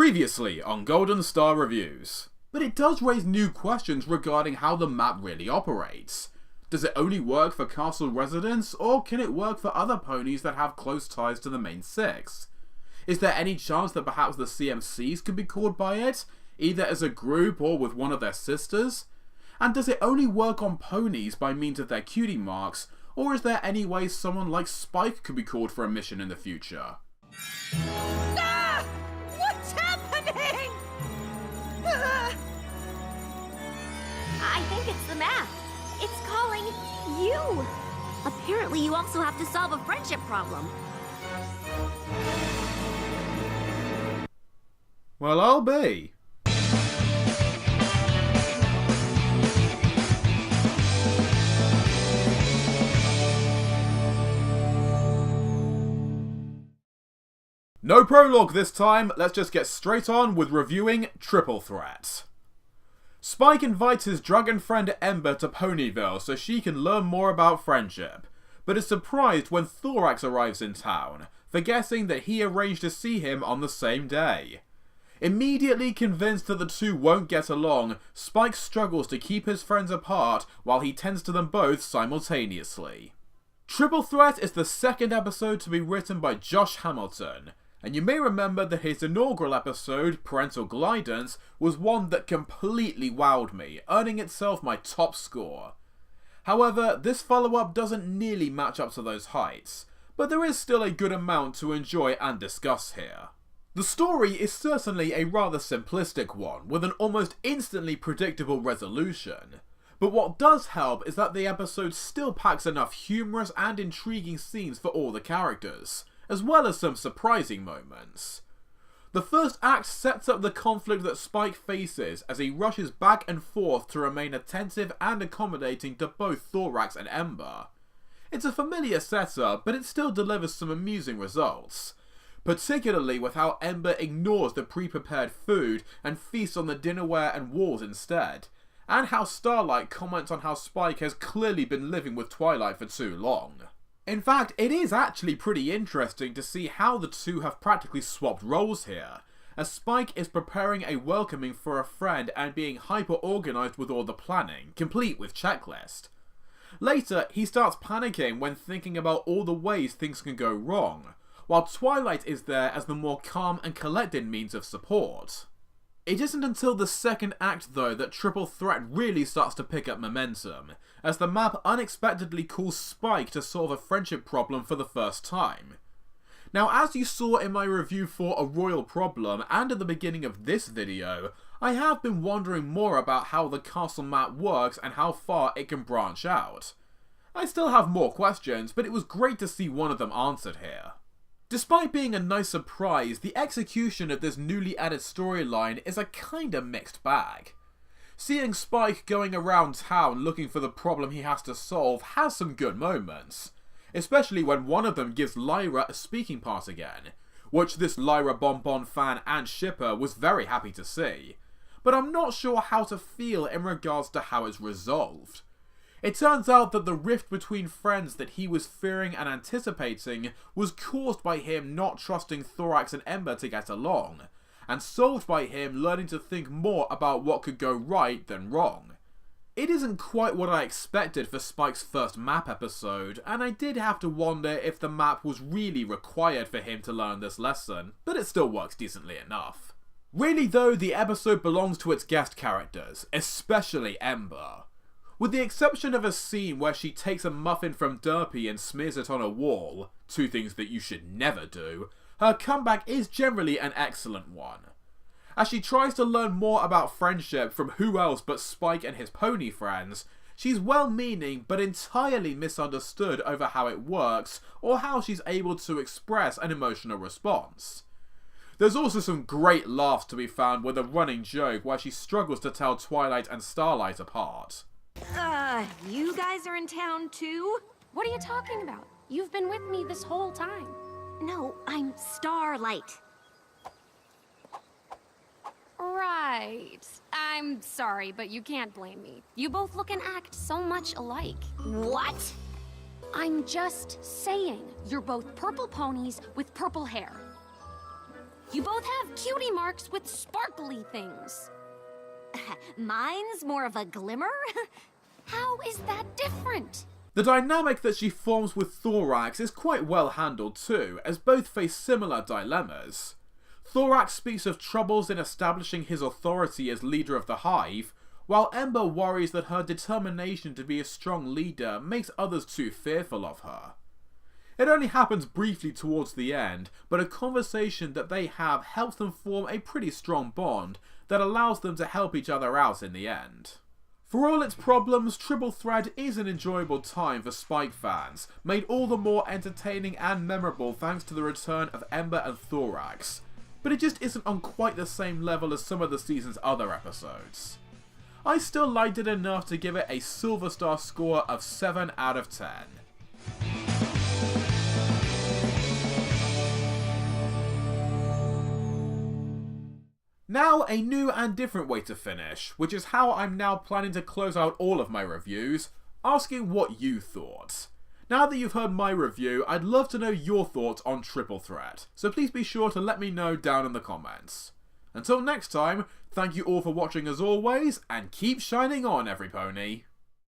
Previously on Golden Star Reviews. But it does raise new questions regarding how the map really operates. Does it only work for castle residents, or can it work for other ponies that have close ties to the main six? Is there any chance that perhaps the CMCs could be called by it, either as a group or with one of their sisters? And does it only work on ponies by means of their cutie marks, or is there any way someone like Spike could be called for a mission in the future? Ah! What's happening? Ah! I think it's the map. It's calling you. Apparently you also have to solve a friendship problem. Well, I'll be. No prologue this time, let's just get straight on with reviewing Triple Threat. Spike invites his dragon friend Ember to Ponyville so she can learn more about friendship, but is surprised when Thorax arrives in town, forgetting that he arranged to see him on the same day. Immediately convinced that the two won't get along, Spike struggles to keep his friends apart while he tends to them both simultaneously. Triple Threat is the second episode to be written by Josh Hamilton, and you may remember that his inaugural episode, Parental Guidance, was one that completely wowed me, earning itself my top score. However, this follow-up doesn't nearly match up to those heights, but there is still a good amount to enjoy and discuss here. The story is certainly a rather simplistic one, with an almost instantly predictable resolution. But what does help is that the episode still packs enough humorous and intriguing scenes for all the characters, as well as some surprising moments. The first act sets up the conflict that Spike faces as he rushes back and forth to remain attentive and accommodating to both Thorax and Ember. It's a familiar setup, but it still delivers some amusing results, particularly with how Ember ignores the pre-prepared food and feasts on the dinnerware and walls instead, and how Starlight comments on how Spike has clearly been living with Twilight for too long. In fact, it is actually pretty interesting to see how the two have practically swapped roles here, as Spike is preparing a welcoming for a friend and being hyper-organised with all the planning, complete with checklist. Later, he starts panicking when thinking about all the ways things can go wrong, while Twilight is there as the more calm and collected means of support. It isn't until the second act though that Triple Threat really starts to pick up momentum, as the map unexpectedly calls Spike to solve a friendship problem for the first time. Now, as you saw in my review for A Royal Problem and at the beginning of this video, I have been wondering more about how the castle map works and how far it can branch out. I still have more questions, but it was great to see one of them answered here. Despite being a nice surprise, the execution of this newly added storyline is a kinda mixed bag. Seeing Spike going around town looking for the problem he has to solve has some good moments, especially when one of them gives Lyra a speaking part again, which this Lyra Bonbon fan and shipper was very happy to see, but I'm not sure how to feel in regards to how it's resolved. It turns out that the rift between friends that he was fearing and anticipating was caused by him not trusting Thorax and Ember to get along, and solved by him learning to think more about what could go right than wrong. It isn't quite what I expected for Spike's first map episode, and I did have to wonder if the map was really required for him to learn this lesson, but it still works decently enough. Really though, the episode belongs to its guest characters, especially Ember. With the exception of a scene where she takes a muffin from Derpy and smears it on a wall, two things that you should never do, her comeback is generally an excellent one. As she tries to learn more about friendship from who else but Spike and his pony friends, she's well-meaning but entirely misunderstood over how it works or how she's able to express an emotional response. There's also some great laughs to be found with a running joke where she struggles to tell Twilight and Starlight apart. You guys are in town too? What are you talking about? You've been with me this whole time. No, I'm Starlight. Right. I'm sorry, but you can't blame me. You both look and act so much alike. What? I'm just saying, you're both purple ponies with purple hair. You both have cutie marks with sparkly things. Mine's more of a glimmer? How is that different? The dynamic that she forms with Thorax is quite well handled too, as both face similar dilemmas. Thorax speaks of troubles in establishing his authority as leader of the Hive, while Ember worries that her determination to be a strong leader makes others too fearful of her. It only happens briefly towards the end, but a conversation that they have helps them form a pretty strong bond that allows them to help each other out in the end. For all its problems, Triple Threat is an enjoyable time for Spike fans, made all the more entertaining and memorable thanks to the return of Ember and Thorax, but it just isn't on quite the same level as some of the season's other episodes. I still liked it enough to give it a Silver Star score of 7 out of 10. Now, a new and different way to finish, which is how I'm now planning to close out all of my reviews, asking what you thought. Now that you've heard my review, I'd love to know your thoughts on Triple Threat, so please be sure to let me know down in the comments. Until next time, thank you all for watching as always, and keep shining on, every pony!